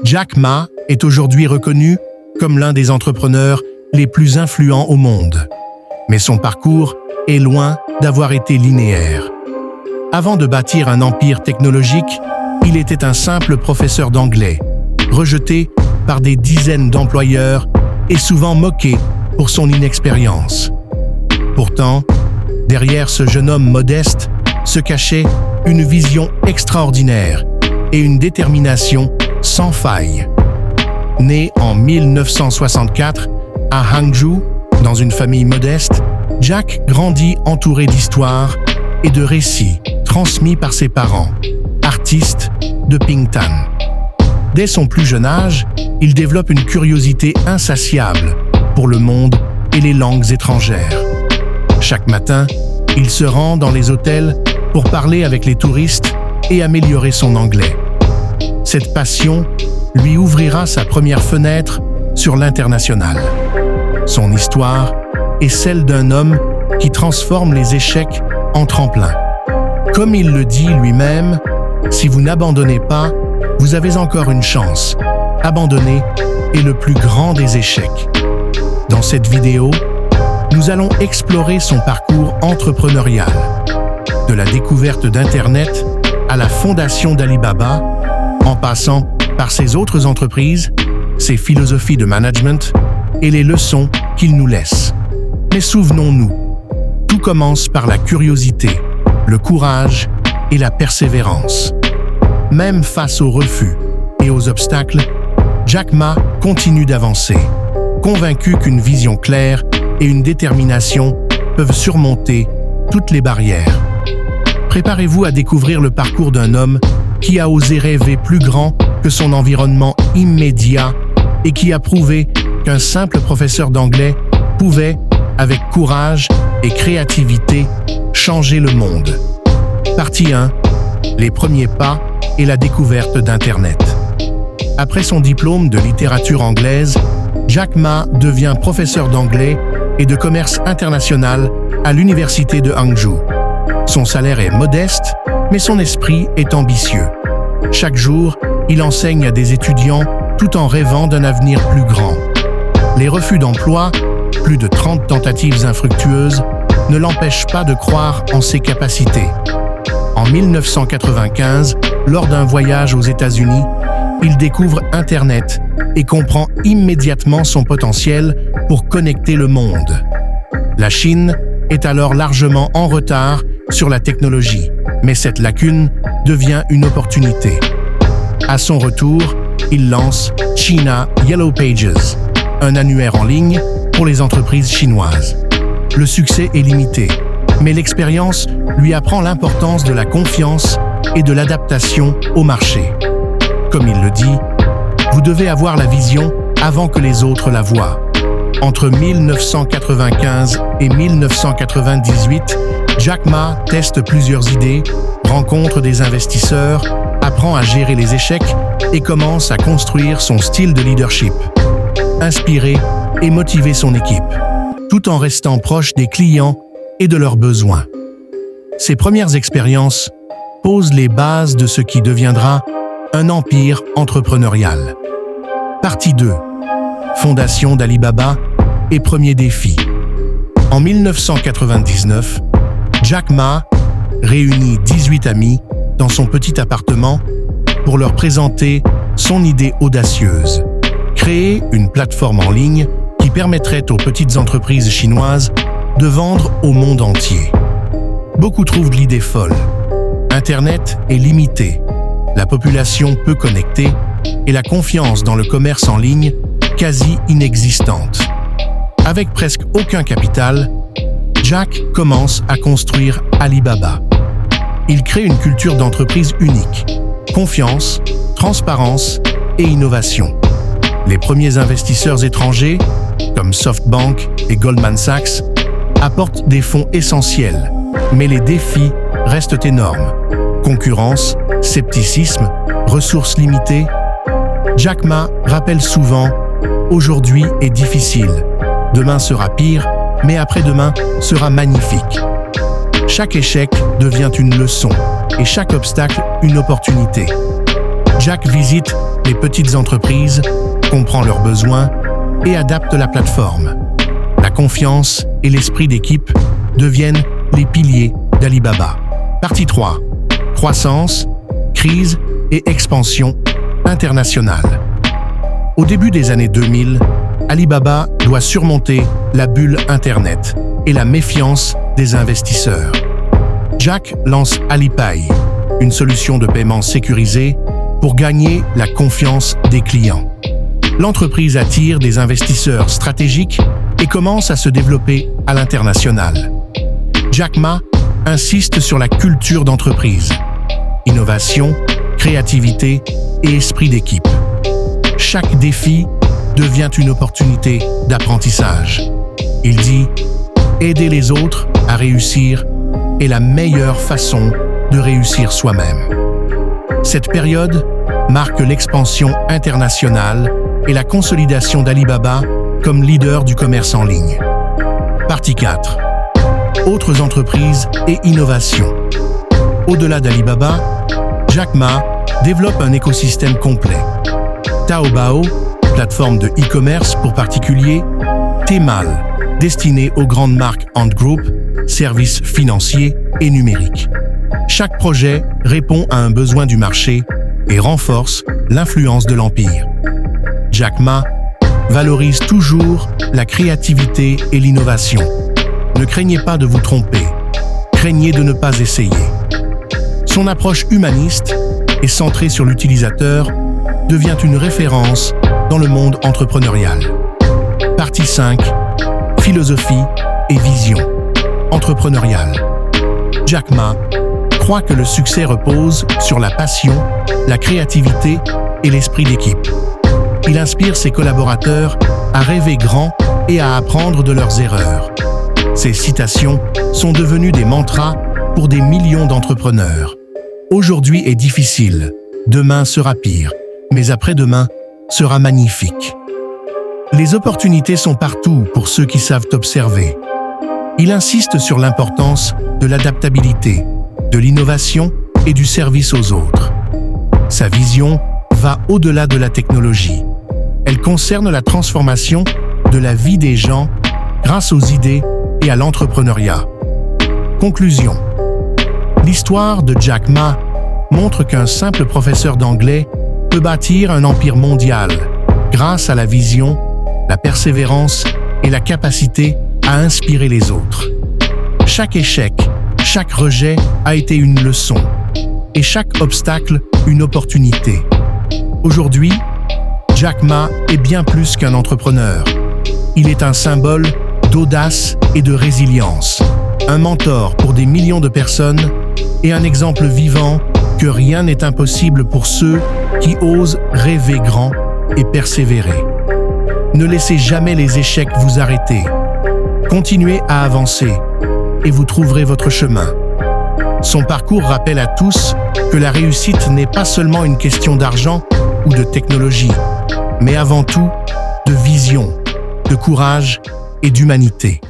Jack Ma est aujourd'hui reconnu comme l'un des entrepreneurs les plus influents au monde. Mais son parcours est loin d'avoir été linéaire. Avant de bâtir un empire technologique, il était un simple professeur d'anglais, rejeté par des dizaines d'employeurs et souvent moqué pour son inexpérience. Pourtant, derrière ce jeune homme modeste se cachait une vision extraordinaire et une détermination sans faille. Né en 1964 à Hangzhou, dans une famille modeste, Jack grandit entouré d'histoires et de récits transmis par ses parents, artistes de Pingtan. Dès son plus jeune âge, il développe une curiosité insatiable pour le monde et les langues étrangères. Chaque matin, il se rend dans les hôtels pour parler avec les touristes et améliorer son anglais. Cette passion lui ouvrira sa première fenêtre sur l'international. Son histoire est celle d'un homme qui transforme les échecs en tremplin. Comme il le dit lui-même, si vous n'abandonnez pas, vous avez encore une chance. Abandonner est le plus grand des échecs. Dans cette vidéo, nous allons explorer son parcours entrepreneurial. De la découverte d'Internet à la fondation d'Alibaba, en passant par ses autres entreprises, ses philosophies de management et les leçons qu'il nous laisse. Mais souvenons-nous, tout commence par la curiosité, le courage et la persévérance. Même face aux refus et aux obstacles, Jack Ma continue d'avancer, convaincu qu'une vision claire et une détermination peuvent surmonter toutes les barrières. Préparez-vous à découvrir le parcours d'un homme qui a osé rêver plus grand que son environnement immédiat et qui a prouvé qu'un simple professeur d'anglais pouvait, avec courage et créativité, changer le monde. Partie 1. Les premiers pas et la découverte d'Internet. Après son diplôme de littérature anglaise, Jack Ma devient professeur d'anglais et de commerce international à l'université de Hangzhou. Son salaire est modeste, mais son esprit est ambitieux. Chaque jour, il enseigne à des étudiants tout en rêvant d'un avenir plus grand. Les refus d'emploi, plus de 30 tentatives infructueuses, ne l'empêchent pas de croire en ses capacités. En 1995, lors d'un voyage aux États-Unis, il découvre Internet et comprend immédiatement son potentiel pour connecter le monde. La Chine est alors largement en retard sur la technologie, mais cette lacune devient une opportunité. À son retour, il lance China Yellow Pages, un annuaire en ligne pour les entreprises chinoises. Le succès est limité, mais l'expérience lui apprend l'importance de la confiance et de l'adaptation au marché. Comme il le dit, vous devez avoir la vision avant que les autres la voient. Entre 1995 et 1998, Jack Ma teste plusieurs idées, rencontre des investisseurs, apprend à gérer les échecs et commence à construire son style de leadership. Inspirer et motiver son équipe, tout en restant proche des clients et de leurs besoins. Ses premières expériences posent les bases de ce qui deviendra un empire entrepreneurial. Partie 2. Fondation d'Alibaba et premier défi. En 1999, Jack Ma réunit 18 amis dans son petit appartement pour leur présenter son idée audacieuse. Créer une plateforme en ligne qui permettrait aux petites entreprises chinoises de vendre au monde entier. Beaucoup trouvent l'idée folle. Internet est limité, la population peu connectée et la confiance dans le commerce en ligne quasi inexistante. Avec presque aucun capital, Jack commence à construire Alibaba. Il crée une culture d'entreprise unique, confiance, transparence et innovation. Les premiers investisseurs étrangers, comme SoftBank et Goldman Sachs, apportent des fonds essentiels, mais les défis restent énormes. Concurrence, scepticisme, ressources limitées. Jack Ma rappelle souvent « Aujourd'hui est difficile, demain sera pire, mais après-demain sera magnifique ». Chaque échec devient une leçon et chaque obstacle une opportunité. Jack visite les petites entreprises, comprend leurs besoins et adapte la plateforme. La confiance et l'esprit d'équipe deviennent les piliers d'Alibaba. Partie 3. Croissance, crise et expansion internationale. Au début des années 2000, Alibaba doit surmonter la bulle Internet et la méfiance des investisseurs. Jack lance Alipay, une solution de paiement sécurisée pour gagner la confiance des clients. L'entreprise attire des investisseurs stratégiques et commence à se développer à l'international. Jack Ma insiste sur la culture d'entreprise, innovation, créativité et esprit d'équipe. Chaque défi devient une opportunité d'apprentissage. Il dit « Aider les autres à réussir est la meilleure façon de réussir soi-même ». Cette période marque l'expansion internationale et la consolidation d'Alibaba comme leader du commerce en ligne. Partie 4. Autres entreprises et innovations. Au-delà d'Alibaba, Jack Ma développe un écosystème complet. Taobao, plateforme de e-commerce pour particuliers, Tmall, destiné aux grandes marques Ant Group, services financiers et numériques. Chaque projet répond à un besoin du marché et renforce l'influence de l'empire. Jack Ma valorise toujours la créativité et l'innovation. Ne craignez pas de vous tromper, craignez de ne pas essayer. Son approche humaniste et centrée sur l'utilisateur devient une référence dans le monde entrepreneurial. Partie 5. Philosophie et vision entrepreneuriale. Jack Ma croit que le succès repose sur la passion, la créativité et l'esprit d'équipe. Il inspire ses collaborateurs à rêver grand et à apprendre de leurs erreurs. Ces citations sont devenues des mantras pour des millions d'entrepreneurs. Aujourd'hui est difficile, demain sera pire, mais après-demain sera magnifique. Les opportunités sont partout pour ceux qui savent observer. Il insiste sur l'importance de l'adaptabilité, de l'innovation et du service aux autres. Sa vision va au-delà de la technologie. Elle concerne la transformation de la vie des gens grâce aux idées et à l'entrepreneuriat. Conclusion. L'histoire de Jack Ma montre qu'un simple professeur d'anglais peut bâtir un empire mondial grâce à la vision, la persévérance et la capacité à inspirer les autres. Chaque échec, chaque rejet a été une leçon et chaque obstacle une opportunité. Aujourd'hui, Jack Ma est bien plus qu'un entrepreneur. Il est un symbole d'audace et de résilience, un mentor pour des millions de personnes et un exemple vivant que rien n'est impossible pour ceux qui osent rêver grand et persévérer. Ne laissez jamais les échecs vous arrêter. Continuez à avancer et vous trouverez votre chemin. Son parcours rappelle à tous que la réussite n'est pas seulement une question d'argent ou de technologie, mais avant tout de vision, de courage et d'humanité.